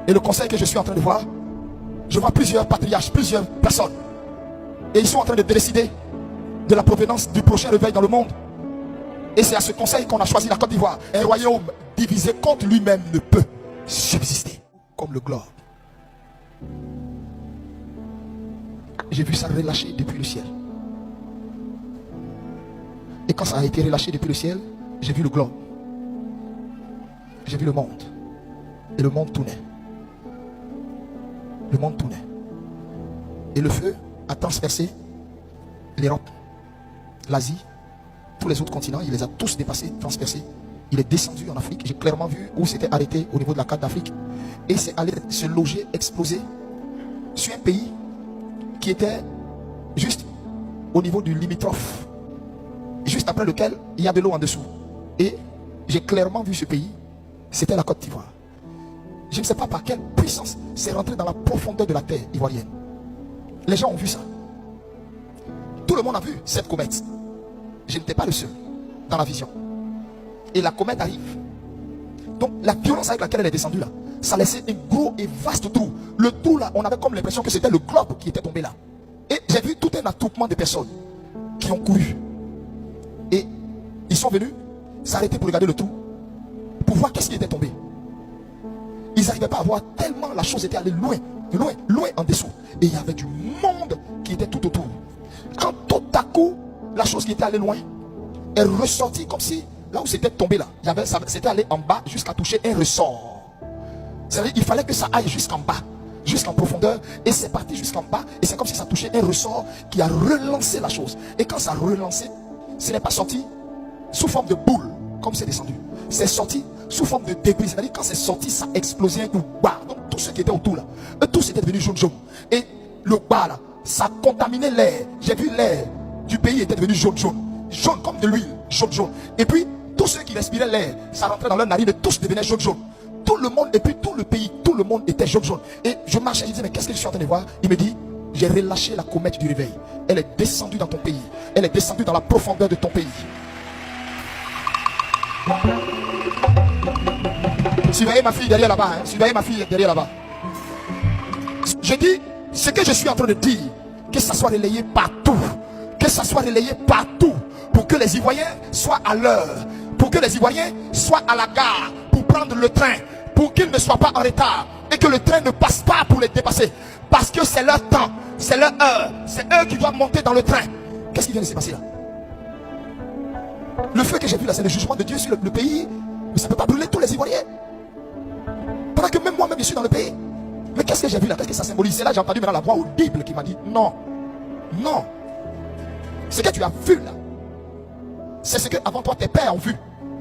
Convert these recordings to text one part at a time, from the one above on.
Et le conseil que je suis en train de voir, je vois plusieurs patriarches, plusieurs personnes. Et ils sont en train de décider de la provenance du prochain réveil dans le monde. Et c'est à ce conseil qu'on a choisi la Côte d'Ivoire. Un royaume divisé contre lui-même ne peut subsister. Comme le globe. J'ai vu ça relâcher depuis le ciel. Et quand ça a été relâché depuis le ciel, j'ai vu le globe. J'ai vu le monde. Et le monde tournait. Le monde tournait. Et le feu a transpercé l'Europe, l'Asie, tous les autres continents. Il les a tous dépassés, transpercés. Il est descendu en Afrique. J'ai clairement vu où c'était arrêté au niveau de la carte d'Afrique. Et c'est allé se loger, exploser sur un pays qui était juste au niveau du limitrophe. Juste après lequel il y a de l'eau en dessous. Et j'ai clairement vu ce pays. C'était la Côte d'Ivoire. Je ne sais pas par quelle puissance c'est rentré dans la profondeur de la terre ivoirienne. Les gens ont vu ça. Tout le monde a vu cette comète. Je n'étais pas le seul dans la vision. Et la comète arrive. Donc la violence avec laquelle elle est descendue là, ça laissait un gros et vaste trou. Le trou là, on avait comme l'impression que c'était le globe qui était tombé là. Et j'ai vu tout un attroupement de personnes qui ont couru. Et ils sont venus s'arrêter pour regarder le trou, pour voir qu'est-ce qui était tombé. Ils n'arrivaient pas à voir tellement la chose était allée loin, loin, loin en dessous. Et il y avait du monde qui était tout autour. Quand tout à coup, la chose qui était allée loin est ressortie comme si, là où c'était tombé là, c'était allé en bas jusqu'à toucher un ressort. C'est-à-dire qu'il fallait que ça aille jusqu'en bas, jusqu'en profondeur, et c'est parti jusqu'en bas, et c'est comme si ça touchait un ressort qui a relancé la chose. Et quand ça a relancé, ce n'est pas sorti sous forme de boule, comme c'est descendu. C'est sorti sous forme de débris. C'est-à-dire quand c'est sorti, ça a explosé un coup. Bah, donc tous ceux qui étaient autour là, eux tous étaient devenus jaune. Et le bas là, ça a contaminé l'air. J'ai vu l'air du pays était devenu jaune. Jaune comme de l'huile, jaune. Et puis, tous ceux qui respiraient l'air, ça rentrait dans leur narine et tous devenaient jaune. Tout le monde, et puis tout le pays, tout le monde était jaune. Et je marchais, je disais, mais qu'est-ce que je suis en train de voir? Il me dit, j'ai relâché la comète du réveil. Elle est descendue dans ton pays. Elle est descendue dans la profondeur de ton pays. Surveillez ma fille derrière là-bas. Surveillez ma fille derrière là-bas. Je dis, ce que je suis en train de dire, que ça soit relayé partout. Que ça soit relayé partout. Pour que les Ivoiriens soient à l'heure. Pour que les Ivoiriens soient à la gare. Pour prendre le train. Pour qu'ils ne soient pas en retard. Et que le train ne passe pas pour les dépasser. Parce que c'est leur temps. C'est leur heure. C'est eux qui doivent monter dans le train. Qu'est-ce qui vient de se passer là? Le feu que j'ai vu là, c'est le jugement de Dieu sur le pays. Mais ça ne peut pas brûler tous les Ivoiriens. Pendant que même moi-même je suis dans le pays. Mais qu'est-ce que j'ai vu là? Qu'est-ce que ça symbolise? C'est là j'ai entendu maintenant la voix audible qui m'a dit non. Non. Ce que tu as vu là, c'est ce que avant toi tes pères ont vu.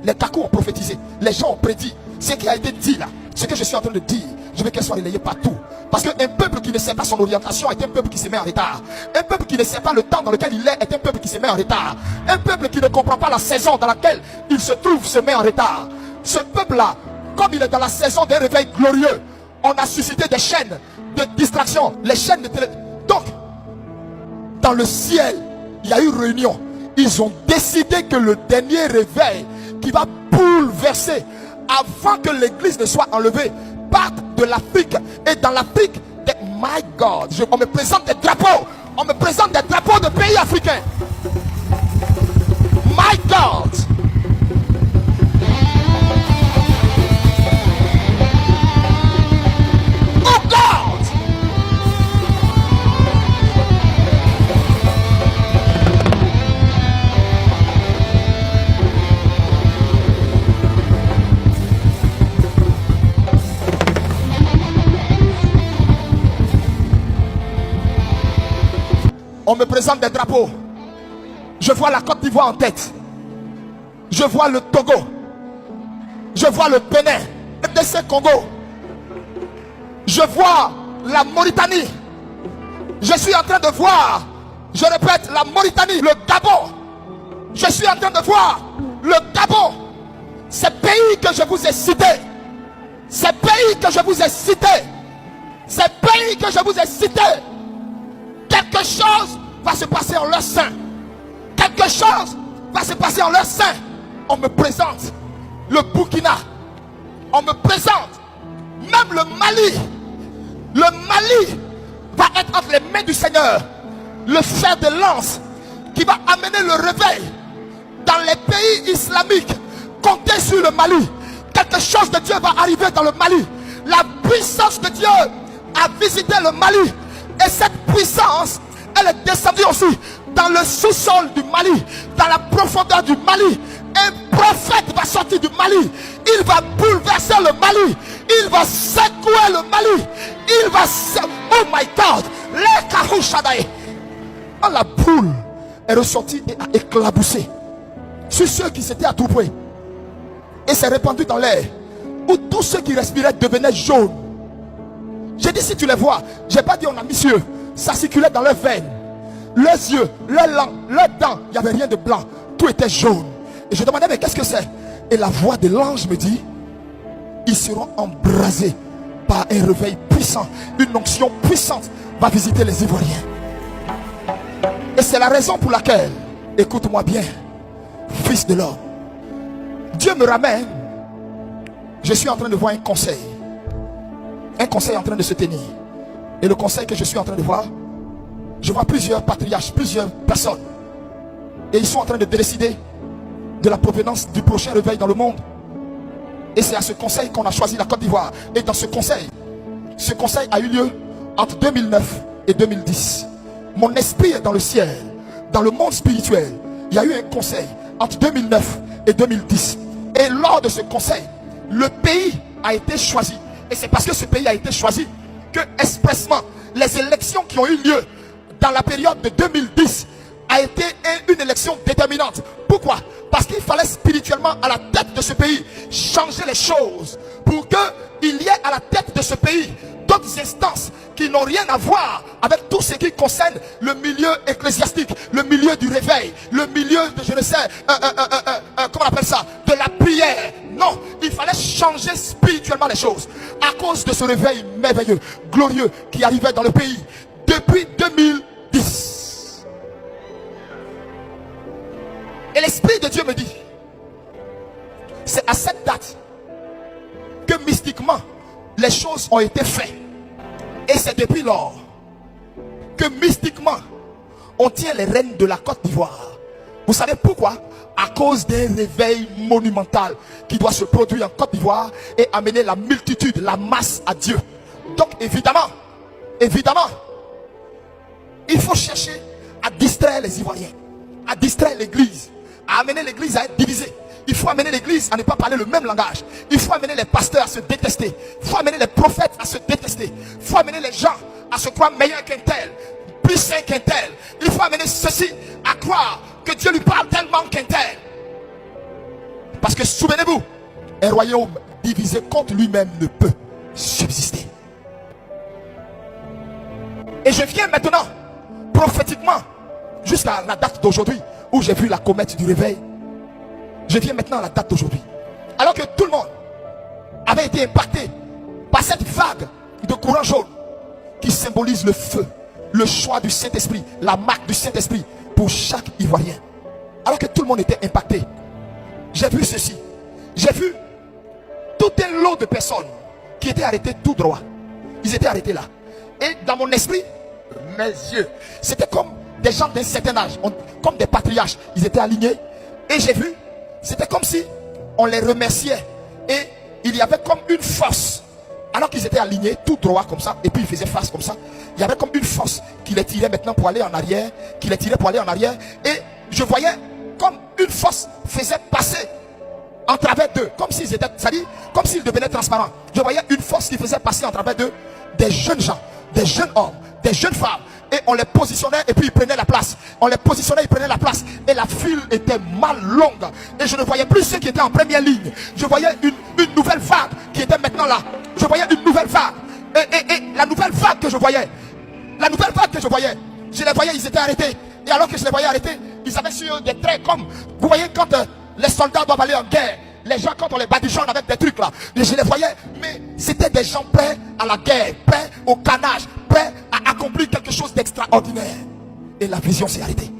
Les Kakou ont prophétisé. Les gens ont prédit. Ce qui a été dit là, ce que je suis en train de dire, je veux qu'elle soit relayée partout. Parce qu'un peuple qui ne sait pas son orientation est un peuple qui se met en retard. Un peuple qui ne sait pas le temps dans lequel il est un peuple qui se met en retard. Un peuple qui ne comprend pas la saison dans laquelle il se trouve se met en retard. Ce peuple-là, comme il est dans la saison d'un réveil glorieux, on a suscité des chaînes de distraction. Les chaînes de télé. Donc, dans le ciel, il y a eu réunion. Ils ont décidé que le dernier réveil qui va bouleverser avant que l'église ne soit enlevée parte de l'Afrique. Et dans l'Afrique, my God, on me présente des drapeaux. On me présente des drapeaux de pays africains. My God. Oh God. On me présente des drapeaux. Je vois la Côte d'Ivoire en tête. Je vois le Togo. Je vois le Bénin, MDC Congo. Je vois la Mauritanie. Je suis en train de voir, je répète, la Mauritanie, le Gabon. Je suis en train de voir le Gabon. Ces pays que je vous ai cités. Ces pays que je vous ai cités. Ces pays que je vous ai cités. Quelque chose va se passer en leur sein. Quelque chose va se passer en leur sein. On me présente le Burkina. On me présente Même le Mali va être entre les mains du Seigneur. Le fer de lance qui va amener le réveil dans les pays islamiques. Comptez sur le Mali. Quelque chose de Dieu va arriver dans le Mali. La puissance de Dieu a visité le Mali. Et cette puissance, elle est descendue aussi dans le sous-sol du Mali, dans la profondeur du Mali. Un prophète va sortir du Mali. Il va bouleverser le Mali. Il va secouer le Mali. Il va oh my God. Les Karouchadaï. Quand la boule est ressortie et a éclaboussé sur ceux qui s'étaient attroupés et s'est répandu dans l'air, où tous ceux qui respiraient devenaient jaunes. J'ai dit si tu les vois, j'ai pas dit on a mis sur eux, ça circulait dans leurs veines, leurs yeux, leurs langues, leurs dents, il n'y avait rien de blanc, tout était jaune. Et je demandais mais qu'est-ce que c'est? Et la voix de l'ange me dit, ils seront embrasés par un réveil puissant, une onction puissante va visiter les Ivoiriens. Et c'est la raison pour laquelle, écoute-moi bien, fils de l'homme, Dieu me ramène. Je suis en train de voir un conseil en train de se tenir. Et le conseil que je suis en train de voir, je vois plusieurs patriarches, plusieurs personnes, et ils sont en train de décider de la provenance du prochain réveil dans le monde. Et c'est à ce conseil qu'on a choisi la Côte d'Ivoire. Et dans ce conseil a eu lieu entre 2009 et 2010. Mon esprit est dans le ciel, dans le monde spirituel. Il y a eu un conseil entre 2009 et 2010. Et lors de ce conseil, le pays a été choisi. Et c'est parce que ce pays a été choisi que expressement les élections qui ont eu lieu dans la période de 2010 a été une élection déterminante. Pourquoi? Parce qu'il fallait spirituellement à la tête de ce pays changer les choses pour qu'il y ait à la tête de ce pays d'autres instances qui n'ont rien à voir avec tout ce qui concerne le milieu ecclésiastique, le milieu du réveil, le milieu de, je ne sais, comment on appelle ça, de la prière. Non, il fallait changer spirituellement les choses à cause de ce réveil merveilleux, glorieux qui arrivait dans le pays depuis 2010. Et l'Esprit de Dieu me dit, c'est à cette date que mystiquement les choses ont été faites. Et c'est depuis lors que mystiquement on tient les rênes de la Côte d'Ivoire. Vous savez pourquoi? À cause d'un réveil monumental qui doit se produire en Côte d'Ivoire et amener la multitude, la masse à Dieu. Donc évidemment, il faut chercher à distraire les Ivoiriens, à distraire l'église, à amener l'église à être divisée. Il faut amener l'église à ne pas parler le même langage. Il faut amener les pasteurs à se détester. Il faut amener les prophètes à se détester. Il faut amener les gens à se croire meilleurs qu'un tel, plus saint qu'un tel. Il faut amener ceci à croire que Dieu lui parle tellement qu'un tel. Parce que souvenez-vous, un royaume divisé contre lui-même ne peut subsister. Et je viens maintenant, prophétiquement, jusqu'à la date d'aujourd'hui, où j'ai vu la comète du réveil. Je viens maintenant à la date d'aujourd'hui. Alors que tout le monde avait été impacté par cette vague de courant jaune qui symbolise le feu, le choix du Saint-Esprit, la marque du Saint-Esprit pour chaque Ivoirien. Alors que tout le monde était impacté, j'ai vu ceci. J'ai vu tout un lot de personnes qui étaient arrêtées tout droit. Ils étaient arrêtés là. Et dans mon esprit, mes yeux, c'était comme des gens d'un certain âge, comme des patriarches. Ils étaient alignés. Et j'ai vu, c'était comme si on les remerciait. Et il y avait comme une force. Alors qu'ils étaient alignés tout droit comme ça, et puis ils faisaient face comme ça, il y avait comme une force qui les tirait maintenant pour aller en arrière, qui les tirait pour aller en arrière. Et je voyais comme une force faisait passer en travers d'eux, comme s'ils étaient, c'est-à-dire comme s'ils devenaient transparents. Je voyais une force qui faisait passer en travers d'eux des jeunes gens, des jeunes hommes, des jeunes femmes. Et on les positionnait et puis ils prenaient la place. On les positionnait, ils prenaient la place. Et la file était mal longue. Et je ne voyais plus ceux qui étaient en première ligne. Je voyais une nouvelle vague qui était maintenant là. Je voyais une nouvelle vague. Et la nouvelle vague que je voyais, je les voyais, ils étaient arrêtés. Et alors que je les voyais arrêtés, ils avaient sur eux des traits comme, vous voyez quand les soldats doivent aller en guerre. Les gens, quand on les badigeonne avec des trucs là, je les voyais, mais c'était des gens prêts à la guerre, prêts au carnage, prêts à accomplir quelque chose d'extraordinaire. Et la vision s'est arrêtée.